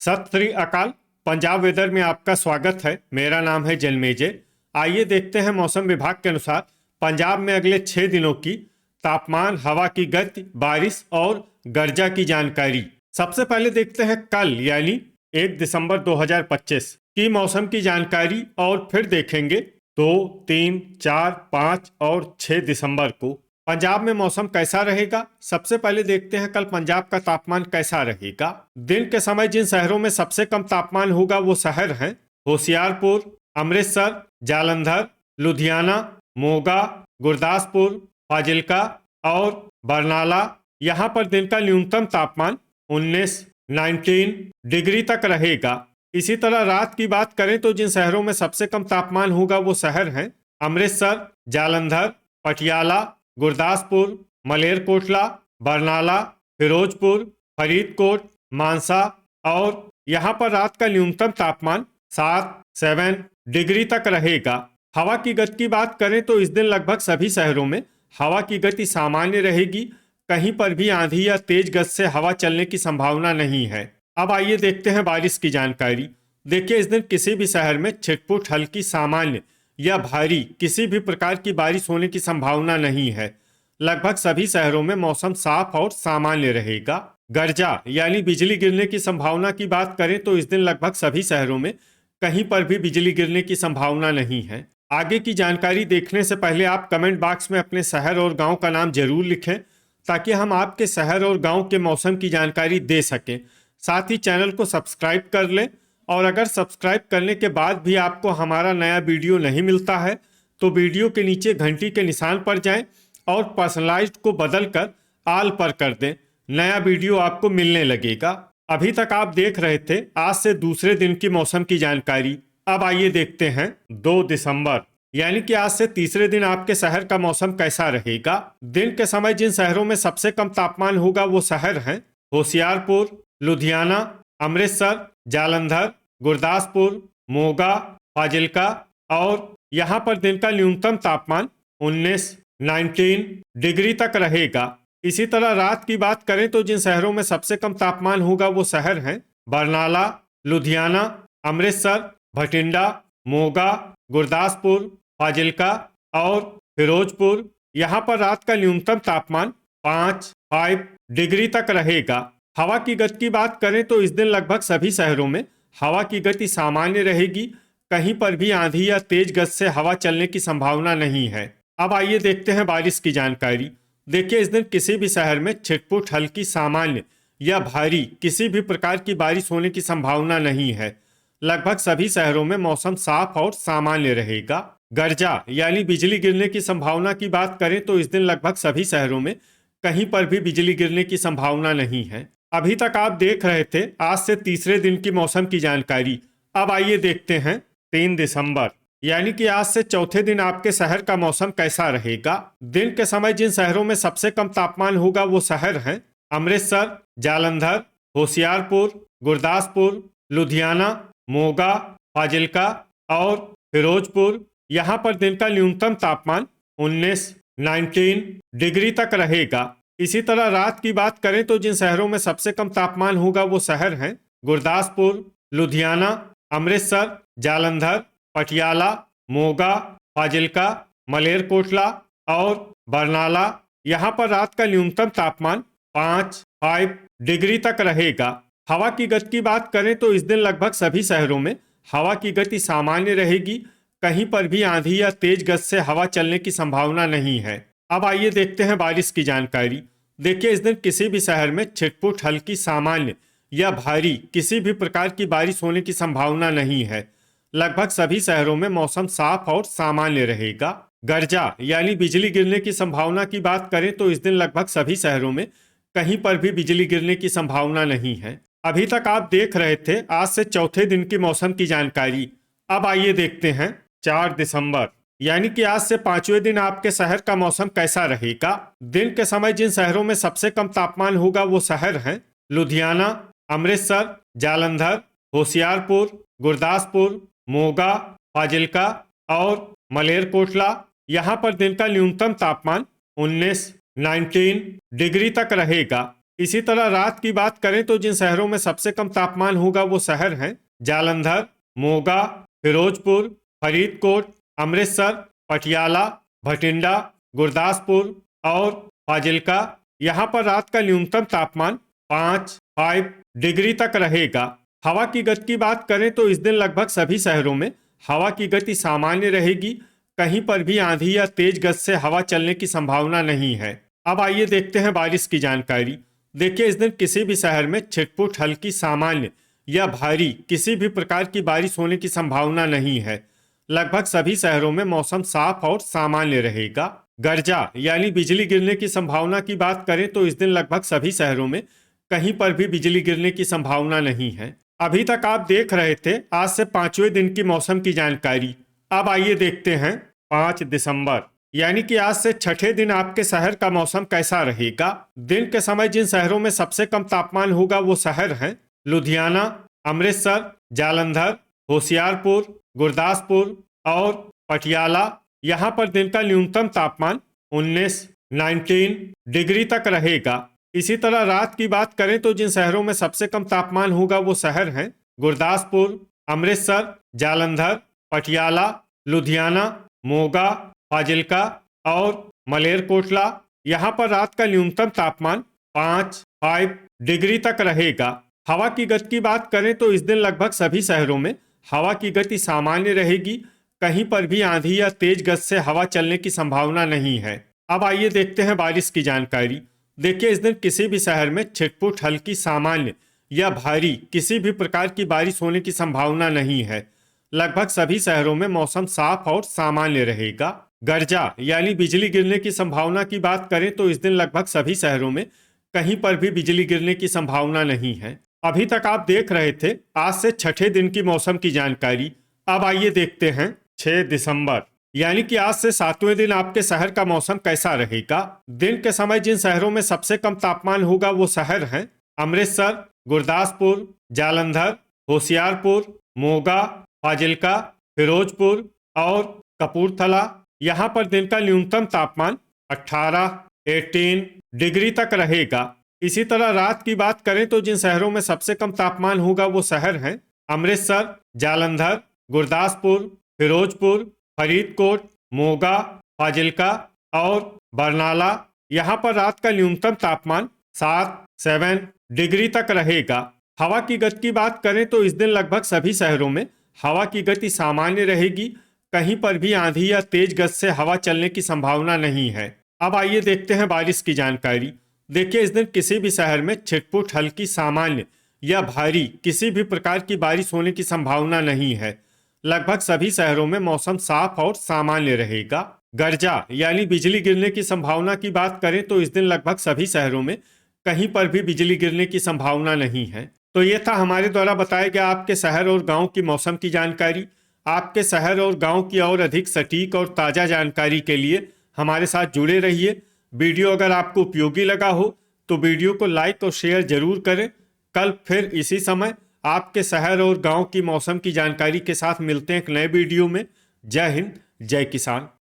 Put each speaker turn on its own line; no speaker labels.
सत श्री अकाल। पंजाब वेदर में आपका स्वागत है। मेरा नाम है जन्मेजय। आइए देखते हैं मौसम विभाग के अनुसार पंजाब में अगले 6 दिनों की तापमान, हवा की गति, बारिश और गर्जा की जानकारी। सबसे पहले देखते हैं कल यानी 1 दिसंबर 2025 की मौसम की जानकारी और फिर देखेंगे 2, 3, 4, 5 और 6 दिसंबर को पंजाब में मौसम कैसा रहेगा। सबसे पहले देखते हैं कल पंजाब का तापमान कैसा रहेगा। दिन के समय जिन शहरों में सबसे कम तापमान होगा वो शहर हैं होशियारपुर, अमृतसर, जालंधर, लुधियाना, मोगा, गुरदासपुर, फाजिल्का और बरनाला। यहाँ पर दिन का न्यूनतम तापमान 19 डिग्री तक रहेगा। इसी तरह रात की बात करें तो जिन शहरों में सबसे कम तापमान होगा वो शहर हैं अमृतसर, जालंधर, पटियाला, गुरदासपुर, मलेरकोटला, बरनाला, फिरोजपुर, फरीदकोट, मानसा और यहाँ पर रात का न्यूनतम तापमान 7 डिग्री तक रहेगा। हवा की गति की बात करें तो इस दिन लगभग सभी शहरों में हवा की गति सामान्य रहेगी। कहीं पर भी आंधी या तेज गति से हवा चलने की संभावना नहीं है। अब आइए देखते हैं बारिश की जानकारी। देखिए, इस दिन किसी भी शहर में छिटपुट, हल्की, सामान्य या भारी किसी भी प्रकार की बारिश होने की संभावना नहीं है। लगभग सभी शहरों में मौसम साफ और सामान्य रहेगा। गर्जा यानी बिजली गिरने की संभावना की बात करें तो इस दिन लगभग सभी शहरों में कहीं पर भी बिजली गिरने की संभावना नहीं है। आगे की जानकारी देखने से पहले आप कमेंट बॉक्स में अपने शहर और गांव का नाम जरूर लिखें ताकि हम आपके शहर और गांव के मौसम की जानकारी दे सकें। साथ ही चैनल को सब्सक्राइब कर लें और अगर सब्सक्राइब करने के बाद भी आपको हमारा नया वीडियो नहीं मिलता है तो वीडियो के नीचे घंटी के निशान पर जाएं और पर्सनलाइज्ड को बदलकर आल पर कर दें। नया वीडियो आपको मिलने लगेगा। अभी तक आप देख रहे थे आज से दूसरे दिन की मौसम की जानकारी। अब आइए देखते हैं 2 दिसंबर यानी कि आज से तीसरे दिन आपके शहर का मौसम कैसा रहेगा। दिन के समय जिन शहरों में सबसे कम तापमान होगा वो शहर हैं होशियारपुर, लुधियाना, अमृतसर, जालंधर, गुरदासपुर, मोगा, फाजिल्का और यहाँ पर दिन का न्यूनतम तापमान 19 डिग्री तक रहेगा। इसी तरह रात की बात करें तो जिन शहरों में सबसे कम तापमान होगा वो शहर हैं बरनाला, लुधियाना, अमृतसर, भटिंडा, मोगा, गुरदासपुर, फाजिल्का और फिरोजपुर। यहाँ पर रात का न्यूनतम तापमान 5 डिग्री तक रहेगा। हवा की गति की बात करें तो इस दिन लगभग सभी शहरों में हवा की गति सामान्य रहेगी। कहीं पर भी आंधी या तेज गति से हवा चलने की संभावना नहीं है। अब आइए देखते हैं बारिश की जानकारी। देखिए, इस दिन किसी भी शहर में छिटपुट, हल्की, सामान्य या भारी किसी भी प्रकार की बारिश होने की संभावना नहीं है। लगभग सभी शहरों में मौसम साफ और सामान्य रहेगा। गर्जा यानी बिजली गिरने की संभावना की बात करें तो इस दिन लगभग सभी शहरों में कहीं पर भी बिजली गिरने की संभावना नहीं है। अभी तक आप देख रहे थे आज से तीसरे दिन की मौसम की जानकारी। अब आइए देखते हैं 3 दिसंबर यानी कि आज से चौथे दिन आपके शहर का मौसम कैसा रहेगा। दिन के समय जिन शहरों में सबसे कम तापमान होगा वो शहर हैं अमृतसर, जालंधर, होशियारपुर, गुरदासपुर, लुधियाना, मोगा, फाजिल्का और फिरोजपुर। यहाँ पर दिन का न्यूनतम तापमान 19 डिग्री तक रहेगा। इसी तरह रात की बात करें तो जिन शहरों में सबसे कम तापमान होगा वो शहर हैं गुरदासपुर, लुधियाना, अमृतसर, जालंधर, पटियाला, मोगा, फाजिल्का, मलेरकोटला और बरनाला। यहाँ पर रात का न्यूनतम तापमान 5 डिग्री तक रहेगा। हवा की गति की बात करें तो इस दिन लगभग सभी शहरों में हवा की गति सामान्य रहेगी। कहीं पर भी आंधी या तेज गति से हवा चलने की संभावना नहीं है। अब आइए देखते हैं बारिश की जानकारी। देखिए, इस दिन किसी भी शहर में छिटपुट, हल्की, सामान्य या भारी किसी भी प्रकार की बारिश होने की संभावना नहीं है। लगभग सभी शहरों में मौसम साफ और सामान्य रहेगा। गर्जा यानी बिजली गिरने की संभावना की बात करें तो इस दिन लगभग सभी शहरों में कहीं पर भी बिजली गिरने की संभावना नहीं है। अभी तक आप देख रहे थे आज से चौथे दिन की मौसम की जानकारी। अब आइए देखते हैं 4 दिसंबर यानी कि आज से 5वें दिन आपके शहर का मौसम कैसा रहेगा। दिन के समय जिन शहरों में सबसे कम तापमान होगा वो शहर हैं लुधियाना, अमृतसर, जालंधर, होशियारपुर, गुरदासपुर, मोगा, फाजिल्का और मलेरकोटला। यहाँ पर दिन का न्यूनतम तापमान 19 डिग्री तक रहेगा। इसी तरह रात की बात करें तो जिन शहरों में सबसे कम तापमान होगा वो शहर हैं जालंधर, मोगा, फिरोजपुर, फरीदकोट, अमृतसर, पटियाला, भटिंडा, गुरदासपुर और फाजिल्का। यहाँ पर रात का न्यूनतम तापमान 5 डिग्री तक रहेगा। हवा की गति की बात करें तो इस दिन लगभग सभी शहरों में हवा की गति सामान्य रहेगी। कहीं पर भी आंधी या तेज गति से हवा चलने की संभावना नहीं है। अब आइए देखते हैं बारिश की जानकारी। देखिए, इस दिन किसी भी शहर में छिटपुट हल्की सामान्य या भारी किसी भी प्रकार की बारिश होने की संभावना नहीं है। लगभग सभी शहरों में मौसम साफ और सामान्य रहेगा। गर्जा यानी बिजली गिरने की संभावना की बात करें तो इस दिन लगभग सभी शहरों में कहीं पर भी बिजली गिरने की संभावना नहीं है। अभी तक आप देख रहे थे आज से 5वें दिन की मौसम की जानकारी। अब आइए देखते हैं 5 दिसंबर यानी कि आज से छठे दिन आपके शहर का मौसम कैसा रहेगा। दिन के समय जिन शहरों में सबसे कम तापमान होगा वो शहर हैं लुधियाना, अमृतसर, जालंधर, होशियारपुर, गुरदासपुर और पटियाला। यहाँ पर दिन का न्यूनतम तापमान 19 डिग्री तक रहेगा। इसी तरह रात की बात करें तो जिन शहरों में सबसे कम तापमान होगा वो शहर हैं गुरदासपुर, अमृतसर, जालंधर, पटियाला, लुधियाना, मोगा, फाजिल्का और मलेरकोटला। यहाँ पर रात का न्यूनतम तापमान 5 डिग्री तक रहेगा। हवा की गति की बात करें तो इस दिन लगभग सभी शहरों में हवा की गति सामान्य रहेगी। कहीं पर भी आंधी या तेज गति से हवा चलने की संभावना नहीं है। अब आइए देखते हैं बारिश की जानकारी। देखिए, इस दिन किसी भी शहर में छिटपुट हल्की सामान्य या भारी किसी भी प्रकार की बारिश होने की संभावना नहीं है। लगभग सभी शहरों में मौसम साफ और सामान्य रहेगा। गर्जा यानी बिजली गिरने की संभावना की बात करें तो इस दिन लगभग सभी शहरों में कहीं पर भी बिजली गिरने की संभावना नहीं है। अभी तक आप देख रहे थे आज से छठे दिन की मौसम की जानकारी। अब आइए देखते हैं 6 दिसंबर यानी कि आज से 7वें दिन आपके शहर का मौसम कैसा रहेगा। दिन के समय जिन शहरों में सबसे कम तापमान होगा वो शहर हैं अमृतसर, गुरदासपुर, जालंधर, होशियारपुर, मोगा, फाजिल्का, फिरोजपुर और कपूरथला। यहाँ पर दिन का न्यूनतम तापमान 18 डिग्री तक रहेगा। इसी तरह रात की बात करें तो जिन शहरों में सबसे कम तापमान होगा वो शहर हैं अमृतसर, जालंधर, गुरदासपुर, फिरोजपुर, फरीदकोट, मोगा, फाजिल्का और बरनाला। यहाँ पर रात का न्यूनतम तापमान 7 डिग्री तक रहेगा। हवा की गति की बात करें तो इस दिन लगभग सभी शहरों में हवा की गति सामान्य रहेगी। कहीं पर भी आंधी या तेज गति से हवा चलने की संभावना नहीं है। अब आइए देखते हैं बारिश की जानकारी। देखिए, इस दिन किसी भी शहर में छिटपुट हल्की सामान्य या भारी किसी भी प्रकार की बारिश होने की संभावना नहीं है। लगभग सभी शहरों में मौसम साफ और सामान्य रहेगा। गर्जा यानी बिजली गिरने की संभावना की बात करें तो इस दिन लगभग सभी शहरों में कहीं पर भी बिजली गिरने की संभावना नहीं है। तो ये था हमारे द्वारा बताया गया आपके शहर और गांव की मौसम की जानकारी। आपके शहर और गांव की और अधिक सटीक और ताज़ा जानकारी के लिए हमारे साथ जुड़े रहिए। वीडियो अगर आपको उपयोगी लगा हो तो वीडियो को लाइक और शेयर जरूर करें। कल फिर इसी समय आपके शहर और गांव की मौसम की जानकारी के साथ मिलते हैं एक नए वीडियो में। जय हिंद, जय किसान।